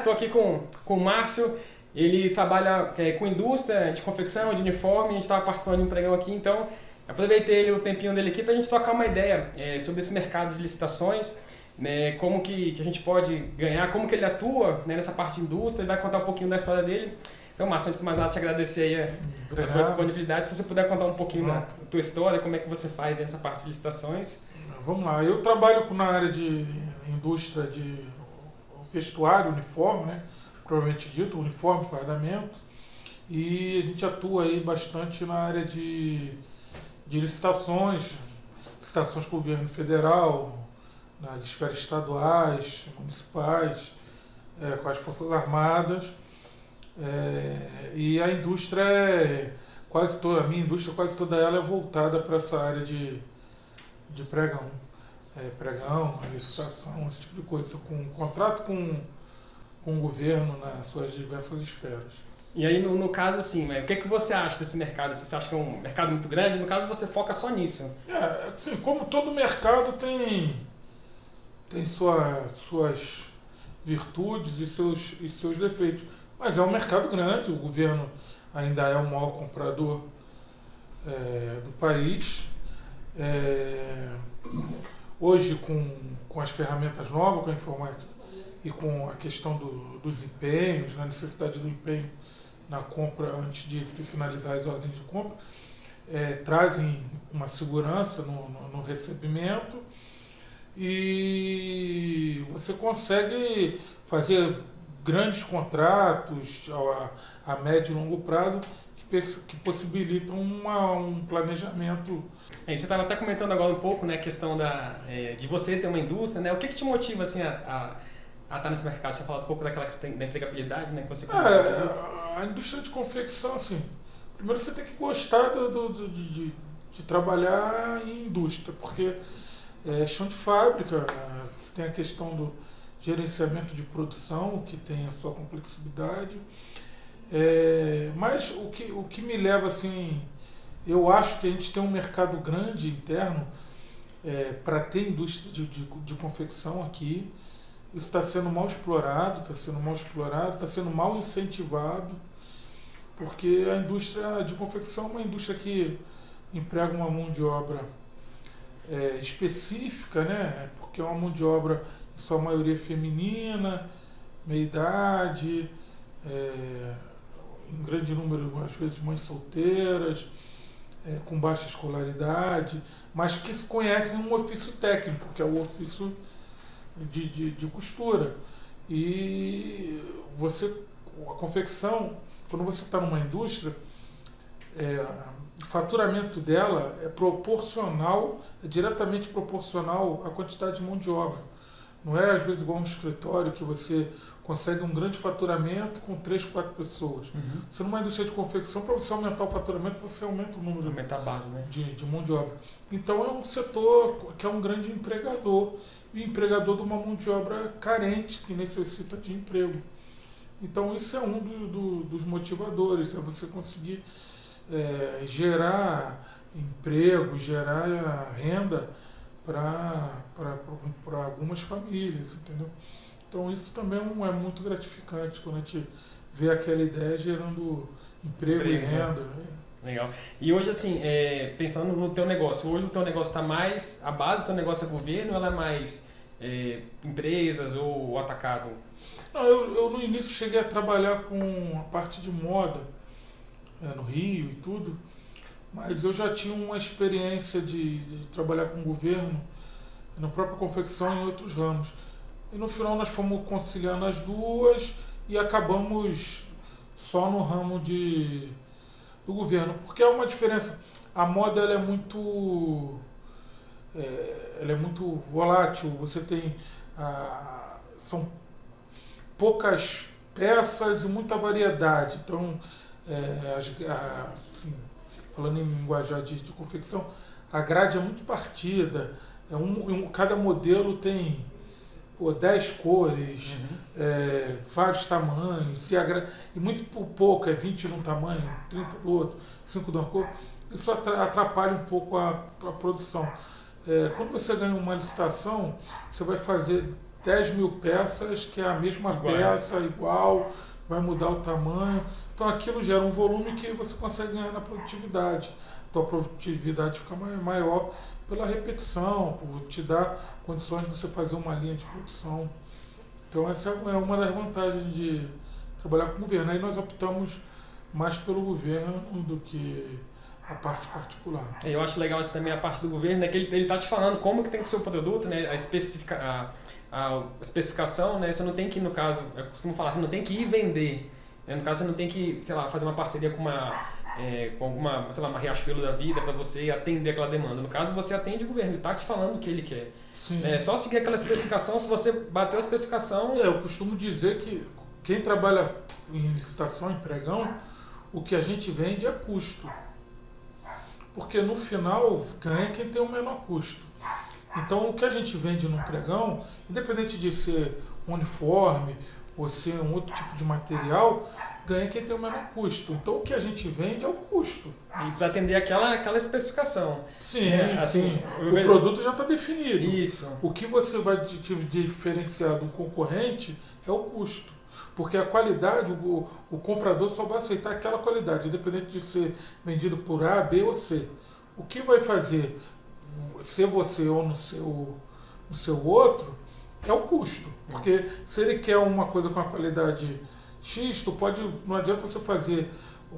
Estou aqui com o Márcio, ele trabalha com indústria de confecção, de uniforme, a gente estava participando de um pregão aqui, então aproveitei o tempinho dele aqui para a gente trocar uma ideia sobre esse mercado de licitações, né, como que a gente pode ganhar, como que ele atua, né, nessa parte de indústria, ele vai contar um pouquinho da história dele. Então, Márcio, antes de mais nada, te agradecer aí a tua disponibilidade. Se você puder contar um pouquinho da tua história, como é que você faz nessa parte de licitações. Vamos lá, eu trabalho na área de indústria de vestuário, uniforme, né? Provavelmente dito, uniforme, fardamento, e a gente atua aí bastante na área de licitações com o governo federal, nas esferas estaduais, municipais, com as Forças Armadas. E a indústria a minha indústria quase toda ela é voltada para essa área de pregão. Pregão, licitação, esse tipo de coisa, com contrato com o governo nas suas diversas esferas. E aí, no caso, assim, o que você acha desse mercado? Você acha que é um mercado muito grande? No caso, você foca só nisso? Assim, como todo mercado tem suas virtudes e seus defeitos. Mas é um mercado grande, o governo ainda é o maior comprador do país. Hoje, com as ferramentas novas, com a informática e com a questão dos empenhos, a necessidade do empenho na compra antes de finalizar as ordens de compra, trazem uma segurança no recebimento e você consegue fazer grandes contratos a médio e longo prazo que possibilitam um planejamento. Você estava até comentando agora um pouco, né, a questão de você ter uma indústria, né? O que te motiva assim, a estar nesse mercado? Você falou um pouco daquela questão da empregabilidade, né, que você a indústria de confecção, assim, primeiro você tem que gostar de trabalhar em indústria, porque é chão de fábrica, você tem a questão do gerenciamento de produção, que tem a sua complexidade. Mas o que me leva, assim, eu acho que a gente tem um mercado grande interno para ter indústria de confecção aqui. Isso está sendo mal explorado, está sendo mal incentivado, porque a indústria de confecção é uma indústria que emprega uma mão de obra específica, né? Porque é uma mão de obra em sua maioria feminina, meia-idade, em grande número, às vezes, mães solteiras, com baixa escolaridade, mas que se conhecem um ofício técnico, que é o ofício de costura. E a confecção, quando você está numa indústria, o faturamento dela é diretamente proporcional à quantidade de mão de obra. Não é, às vezes, igual um escritório que você consegue um grande faturamento com 3, 4 pessoas. Uhum. Você numa indústria de confecção, para você aumentar o faturamento, você aumenta o número a base, né? de mão de obra. Então é um setor que é um grande empregador, e empregador de uma mão de obra carente, que necessita de emprego. Então isso é um dos motivadores, é você conseguir gerar emprego, gerar renda para algumas famílias, entendeu? Então isso também é muito gratificante quando a gente vê aquela ideia gerando emprego e renda. Legal. E hoje, assim, pensando no teu negócio, hoje o teu negócio está mais, a base do teu negócio é governo ou ela é mais empresas ou atacado? Não, eu no início cheguei a trabalhar com a parte de moda no Rio e tudo, mas eu já tinha uma experiência de trabalhar com o governo, na própria confecção e em outros ramos. E no final nós fomos conciliando as duas e acabamos só no ramo do governo, porque é uma diferença. A moda ela é muito volátil, você tem são poucas peças e muita variedade. Então, enfim, falando em linguajar de confecção, a grade é muito partida. Cada modelo tem 10 cores, vários tamanhos, e muito pouco, 20 de um tamanho, 30 do outro, 5 de uma cor. Isso atrapalha um pouco a produção. Quando você ganha uma licitação, você vai fazer 10 mil peças, que é a mesma peça, igual, vai mudar o tamanho. Então aquilo gera um volume que você consegue ganhar na produtividade. Então a produtividade fica maior pela repetição, por te dar condições de você fazer uma linha de produção. Então essa é uma das vantagens de trabalhar com o governo. Aí nós optamos mais pelo governo do que a parte particular. Eu acho legal isso também, a parte do governo, né, que ele está te falando como que tem que ser o produto, né, a especificação, né, você não tem que, no caso, eu costumo falar, você não tem que ir vender. Né, no caso, você não tem que, sei lá, fazer uma parceria com alguma, sei lá, uma Riachuelo da vida para você atender aquela demanda. No caso, você atende o governo, ele está te falando o que ele quer. É só seguir aquela especificação, se você bateu a especificação... Eu costumo dizer que quem trabalha em licitação, em pregão, o que a gente vende é custo. Porque no final ganha quem tem o menor custo. Então o que a gente vende no pregão, independente de ser uniforme ou ser um outro tipo de material, ganha quem tem o menor custo. Então o que a gente vende é o custo. E para atender aquela especificação. Sim, assim, o produto já está definido. Isso. O que você vai te diferenciar do concorrente é o custo. Porque a qualidade, o comprador só vai aceitar aquela qualidade, independente de ser vendido por A, B ou C. O que vai fazer ser você ou no seu outro é o custo. Porque se ele quer uma coisa com a qualidade X, não adianta você fazer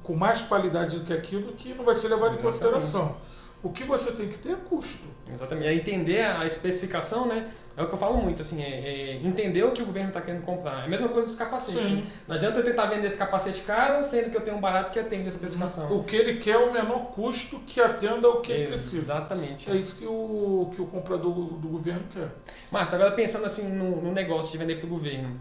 com mais qualidade do que aquilo que não vai ser levado em consideração. O que você tem que ter é custo. Exatamente. É entender a especificação, né? É o que eu falo muito, assim, entender o que o governo está querendo comprar. É a mesma coisa dos capacetes. Né? Não adianta eu tentar vender esse capacete caro, sendo que eu tenho um barato que atende a especificação. O que ele quer é o menor custo que atenda ao que ele precisa. Exatamente. É isso que o comprador do governo quer. Márcio, agora pensando assim no negócio de vender para o governo,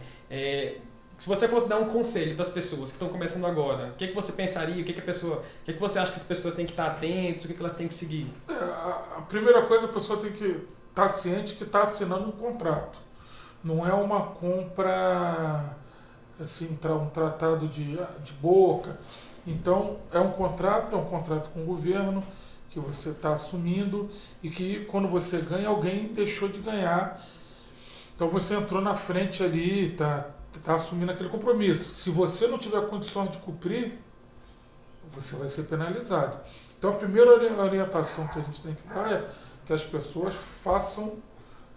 se você fosse dar um conselho para as pessoas que estão começando agora, o que você pensaria? O que você acha que as pessoas têm que estar atentas? O que elas têm que seguir? A primeira coisa, a pessoa tem que estar ciente que está assinando um contrato. Não é uma compra, assim, um tratado de boca. Então, é um contrato com o governo que você está assumindo e que quando você ganha, alguém deixou de ganhar. Então, você entrou na frente ali, está assumindo aquele compromisso. Se você não tiver condições de cumprir, você vai ser penalizado. Então a primeira orientação que a gente tem que dar é que as pessoas façam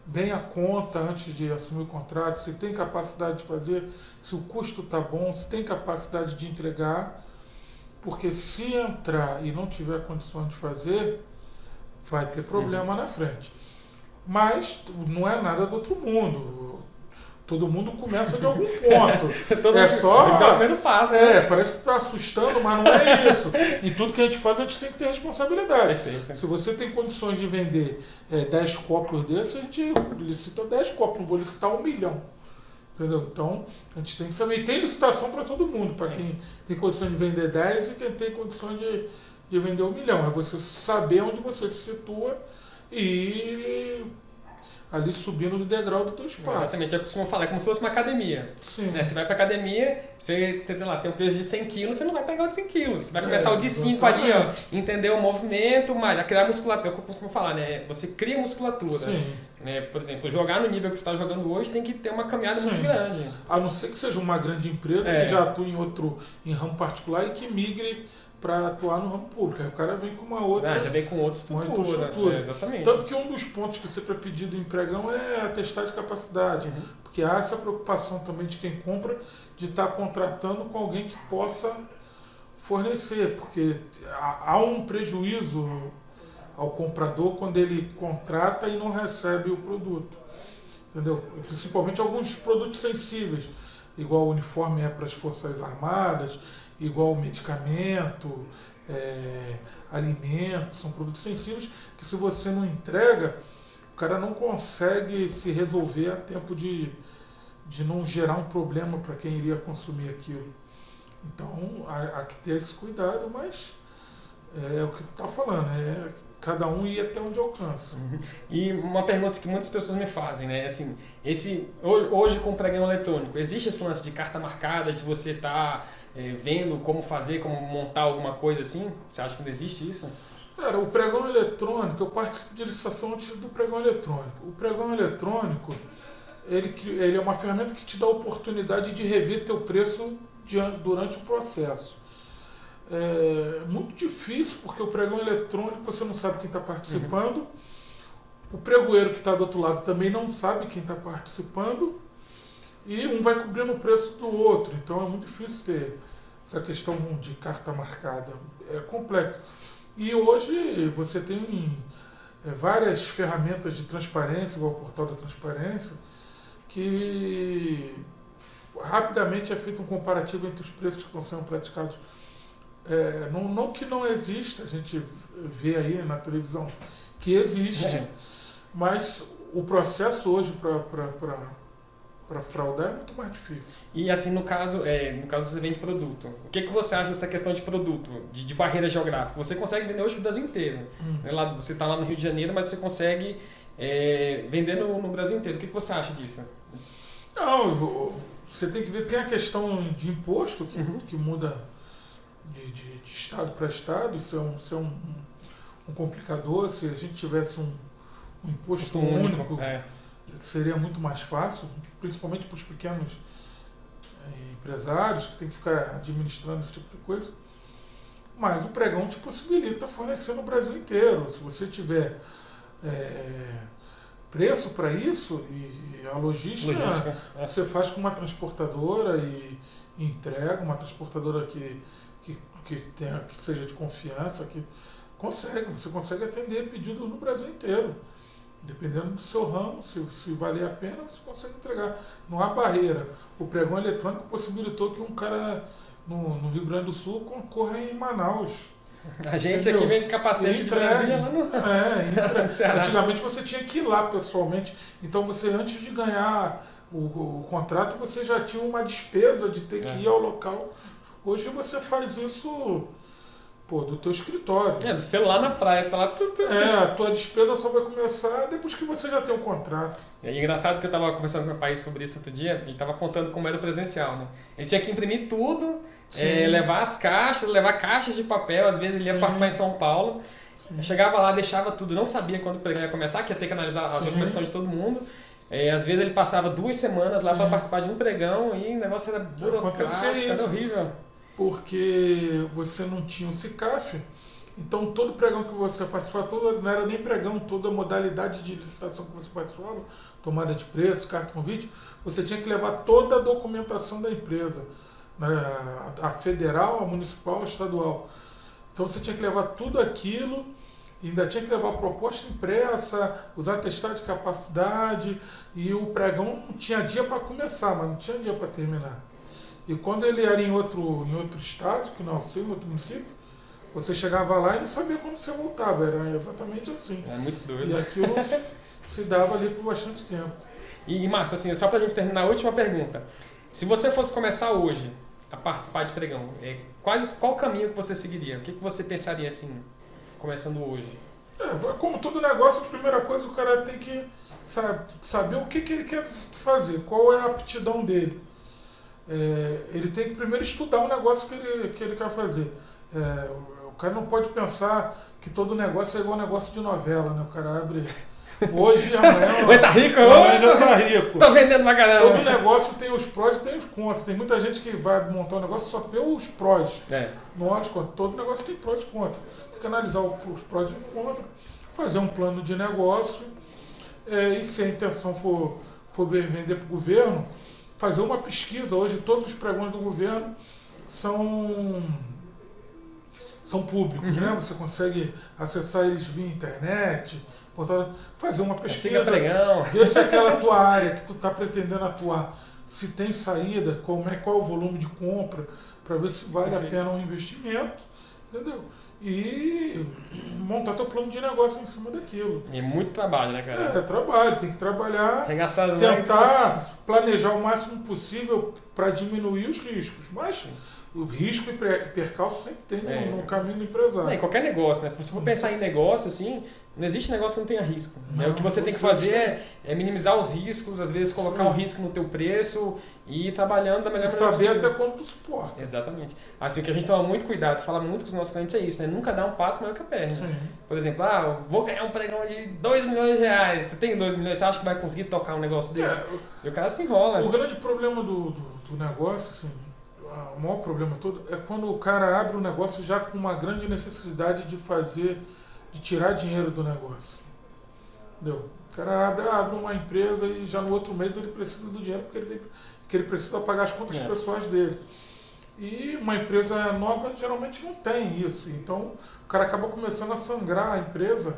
bem a conta antes de assumir o contrato, se tem capacidade de fazer, se o custo está bom, se tem capacidade de entregar, porque se entrar e não tiver condições de fazer, vai ter problema na frente. Mas não é nada do outro mundo. Todo mundo começa de algum ponto. É só. Passo, parece que está assustando, mas não é isso. Em tudo que a gente faz, a gente tem que ter responsabilidade. Perfeito. Se você tem condições de vender 10 copos desses, a gente licita 10 copos, não vou licitar 1 milhão. Entendeu? Então, a gente tem que saber. E tem licitação para todo mundo, para quem tem condições de vender 10 e quem tem condições de vender 1 milhão. É você saber onde você se situa e ali subindo no degrau do teu espaço. Exatamente, é o que eu costumo falar, é como se fosse uma academia. Sim. Né? Você vai pra academia, você tem um peso de 100 quilos, você não vai pegar o de 100 quilos. Você vai começar o de 5 ali, ó, entender o movimento, malhar, criar musculatura, é o que eu costumo falar, né? Você cria musculatura. Sim. Né? Por exemplo, jogar no nível que tu está jogando hoje tem que ter uma caminhada muito grande. A não ser que seja uma grande empresa que já atua em ramo particular e que migre para atuar no ramo público. Aí o cara vem com uma outra... já vem com outra estrutura. Exatamente. Tanto que um dos pontos que sempre é pedido em pregão é atestar de capacidade. Porque há essa preocupação também de quem compra de estar contratando com alguém que possa fornecer. Porque há um prejuízo ao comprador quando ele contrata e não recebe o produto. Entendeu? Principalmente alguns produtos sensíveis, igual o uniforme é para as Forças Armadas, igual medicamento, alimento, são produtos sensíveis que se você não entrega, o cara não consegue se resolver a tempo de não gerar um problema para quem iria consumir aquilo. Então, há que ter esse cuidado, mas é o que tu está falando, cada um ir até onde alcança. E uma pergunta que muitas pessoas me fazem, né? Assim, hoje com o pregão eletrônico, existe esse lance de carta marcada, de você estar vendo como fazer, como montar alguma coisa assim? Você acha que não existe isso? Cara, o pregão eletrônico, eu participo de licitação antes do pregão eletrônico. O pregão eletrônico, ele é uma ferramenta que te dá a oportunidade de rever teu preço durante o processo. É muito difícil, porque o pregão eletrônico você não sabe quem está participando, o pregoeiro que está do outro lado também não sabe quem está participando, e um vai cobrindo o preço do outro. Então é muito difícil ter essa questão de carta marcada. É complexo. E hoje você tem várias ferramentas de transparência, igual o portal da transparência, que rapidamente é feito um comparativo entre os preços que estão sendo praticados. Não que não exista, a gente vê aí na televisão que existe, mas o processo hoje para fraudar é muito mais difícil. E assim, no caso você vende produto. O que você acha dessa questão de produto, de barreira geográfica? Você consegue vender hoje no Brasil inteiro. Você está lá no Rio de Janeiro, mas você consegue vender no Brasil inteiro. O que você acha disso? Não, você tem que ver, tem a questão de imposto que muda de estado para estado. Isso é um complicador. Se a gente tivesse um imposto único, seria muito mais fácil, principalmente para os pequenos empresários que tem que ficar administrando esse tipo de coisa. Mas o pregão te possibilita fornecer no Brasil inteiro. Se você tiver preço para isso, e a logística você faz com uma transportadora e entrega, uma transportadora que seja de confiança, você consegue atender pedido no Brasil inteiro. Dependendo do seu ramo, se valer a pena, você consegue entregar. Não há barreira. O pregão eletrônico possibilitou que um cara no Rio Grande do Sul concorra em Manaus. A gente aqui vende capacete de Brasília lá no Antigamente você tinha que ir lá pessoalmente. Então você, antes de ganhar o contrato, você já tinha uma despesa de ter que ir ao local. Hoje você faz isso do teu escritório. Do celular na praia, tá lá. A tua despesa só vai começar depois que você já tem o contrato. É engraçado que eu estava conversando com meu pai sobre isso outro dia, ele estava contando como era o presencial, né? Ele tinha que imprimir tudo, levar as caixas, levar caixas de papel, às vezes ele ia participar em São Paulo. Chegava lá, deixava tudo, não sabia quando o pregão ia começar, que ia ter que analisar a documentação de todo mundo. Às vezes ele passava 2 semanas lá para participar de um pregão e o negócio era burocrático, era horrível. Porque você não tinha o SICAF, então todo pregão que você participava, não era nem pregão, toda modalidade de licitação que você participava, tomada de preço, carta convite, você tinha que levar toda a documentação da empresa, a federal, a municipal, a estadual. Então você tinha que levar tudo aquilo, ainda tinha que levar a proposta impressa, os atestados de capacidade, e o pregão tinha dia para começar, mas não tinha dia para terminar. E quando ele era em outro estado, que não sei, em outro município, você chegava lá e não sabia quando você voltava. Era exatamente assim. É muito doido. E aquilo se dava ali por bastante tempo. E Marcos, assim, só pra gente terminar, a última pergunta. Se você fosse começar hoje a participar de pregão, qual o caminho que você seguiria? O que você pensaria assim, começando hoje? Como todo negócio, a primeira coisa o cara tem que saber o que ele quer fazer, qual é a aptidão dele. Ele tem que primeiro estudar o negócio que ele quer fazer. O cara não pode pensar que todo negócio é igual negócio de novela, né? O cara abre hoje, amanhã... Vai tá rico? Amanhã já tá rico. Tô vendendo pra caramba. Todo negócio tem os prós e tem os contras. Tem muita gente que vai montar um negócio e só vê os prós. Não olha os contras. Todo negócio tem prós e contras. Tem que analisar os prós e os contras, fazer um plano de negócio, e se a intenção for vender para o governo, fazer uma pesquisa. Hoje todos os pregões do governo são públicos, né? Você consegue acessar eles via internet, fazer uma pesquisa. Ver se aquela tua área que tu está pretendendo atuar, se tem saída, qual é o volume de compra, para ver se vale a pena um investimento, entendeu? E montar teu plano de negócio em cima daquilo. E muito trabalho, né, cara? Trabalho, tem que trabalhar, tentar planejar o máximo possível para diminuir os riscos. Mas o risco e percalço sempre tem no caminho do empresário. Em qualquer negócio, né? Se você for pensar em negócio, assim, não existe negócio que não tenha risco. Não, o que você tem que fazer é minimizar os riscos, às vezes colocar um risco no teu preço e ir trabalhando da melhor maneira possível. possível. Até quanto tu suporta. Exatamente. Assim, o que a gente toma muito cuidado, fala muito com os nossos clientes é isso, né? Nunca dá um passo maior que a perna. Sim. Por exemplo, eu vou ganhar um pregão de 2 milhões de reais. Você tem 2 milhões, você acha que vai conseguir tocar um negócio desse? E o cara se enrola. O grande problema do negócio, assim, o maior problema todo, é quando o cara abre um negócio já com uma grande necessidade de tirar dinheiro do negócio. Entendeu? O cara abre uma empresa e já no outro mês ele precisa do dinheiro porque ele precisa pagar as contas pessoais dele. E uma empresa nova geralmente não tem isso. Então o cara acaba começando a sangrar a empresa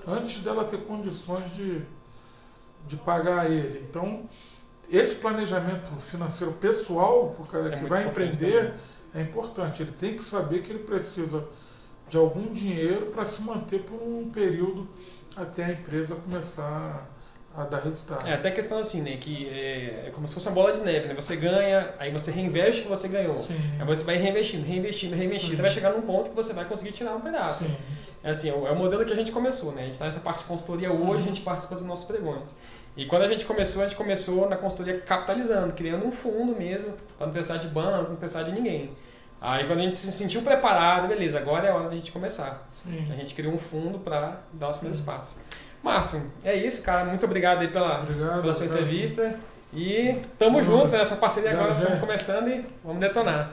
antes dela ter condições de pagar ele. Então esse planejamento financeiro pessoal para o cara que vai empreender é importante. Ele tem que saber que ele precisa de algum dinheiro para se manter por um período até a empresa começar a dar resultado. Até a questão assim, né, que é como se fosse uma bola de neve, né? Você ganha, aí você reinveste o que você ganhou. Sim. Aí você vai reinvestindo, Sim. vai chegar num ponto que você vai conseguir tirar um pedaço. Sim. É assim, é o modelo que a gente começou, né? A gente está nessa parte de consultoria hoje, a gente participa dos nossos pregões. E quando a gente começou na consultoria capitalizando, criando um fundo mesmo, para não precisar de banco, não precisar de ninguém. Aí quando a gente se sentiu preparado, beleza, agora é a hora da gente começar. Sim. A gente criou um fundo para dar os primeiros passos. Márcio, é isso, cara. Muito obrigado aí pela sua entrevista. E tamo junto, essa parceria agora estamos começando e vamos detonar.